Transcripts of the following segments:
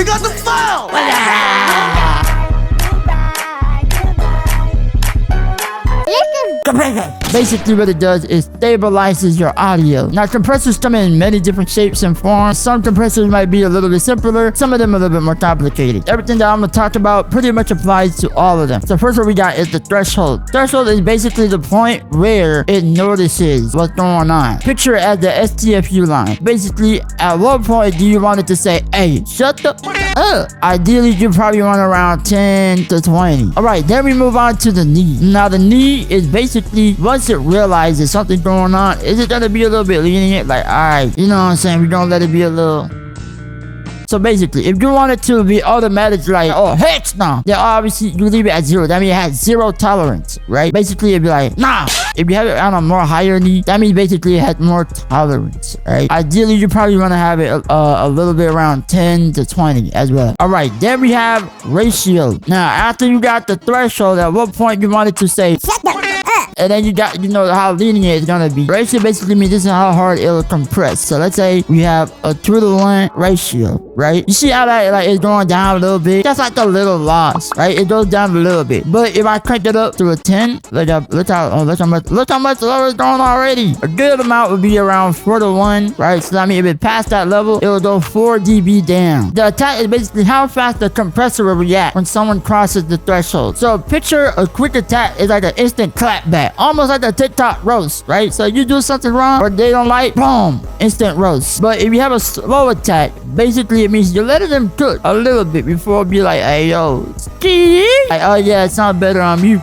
We got the file! Basically what it does is stabilizes your audio. Now compressors come in many different shapes and forms. Some compressors might be a little bit simpler, some of them a little bit more complicated. Everything that I'm gonna talk about pretty much applies to all of them. So first what we got is the threshold. Threshold is basically the point where it notices what's going on. Picture it as the STFU line. Basically, at what point do you want it to say, hey, shut the up? Ideally, you probably want around 10 to 20. Alright, then we move on to the knee. Now the knee is basically, once it realizes something going on, is it gonna be a little bit lenient? Like, alright, you know what I'm saying? We're gonna let it be a little. So basically, if you want it to be automatic, like, oh, heck no, then obviously you leave it at 0. That means it has 0 tolerance, right? Basically, it'd be like, nah. If you have it on a more higher knee, that means basically it has more tolerance, right? Ideally, you probably want to have it a little bit around 10 to 20 as well. All right, then we have ratio. Now, after you got the threshold, at what point you want it to say, and then you got, you know, how lenient it's gonna be. Ratio basically means this is how hard it'll compress. So let's say we have a 2-to-1 ratio, right? You see how that like is going down a little bit? That's like a little loss, right? It goes down a little bit. But if I crank it up to a 10, look how much lower it's going already. A good amount would be around 4-to-1, right? So that means if it passed that level, it will go 4 dB down. The attack is basically how fast the compressor will react when someone crosses the threshold. So picture a quick attack is like an instant clap back. Almost like a TikTok roast, right? So you do something wrong or they don't like, boom, instant roast. But if you have a slow attack, basically it means you're letting them cook a little bit before it be like, hey, yo, like, oh yeah, it sounds better on mute.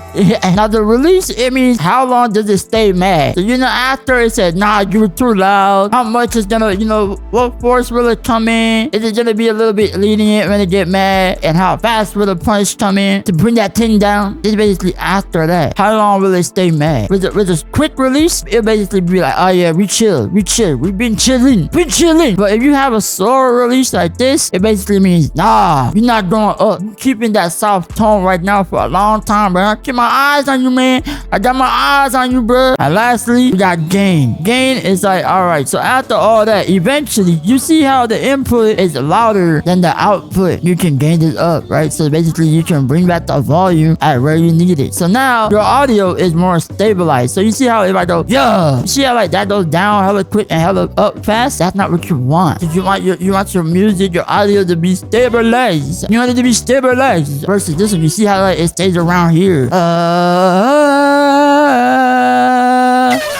Now the release, it means how long does it stay mad? So, you know, after it said, nah, you were too loud. How much is gonna, you know, what force will it come in? Is it gonna be a little bit lenient when it get mad? And how fast will the punch come in to bring that thing down? It's basically after that. How long will it stay mad? With a quick release, it'll basically be like, oh yeah, we chill. We've been chilling. But if you have a slower release like this, it basically means, nah, you're not going up. You're keeping that soft tone right now for a long time, bro. I keep my eyes on you, man. I got my eyes on you, bro. And lastly, we got gain. Gain is like, all right, so after all that, eventually, you see how the input is louder than the output. You can gain this up, right? So basically, you can bring back the volume at where you need it. So now, your audio is more stabilized. So you see how if I go, yeah, you see how like that goes down hella quick and hella up fast? That's not what you want. You want your music, your audio to be stabilized. You want it to be stabilized. Versus this one, you see how like it stays around here.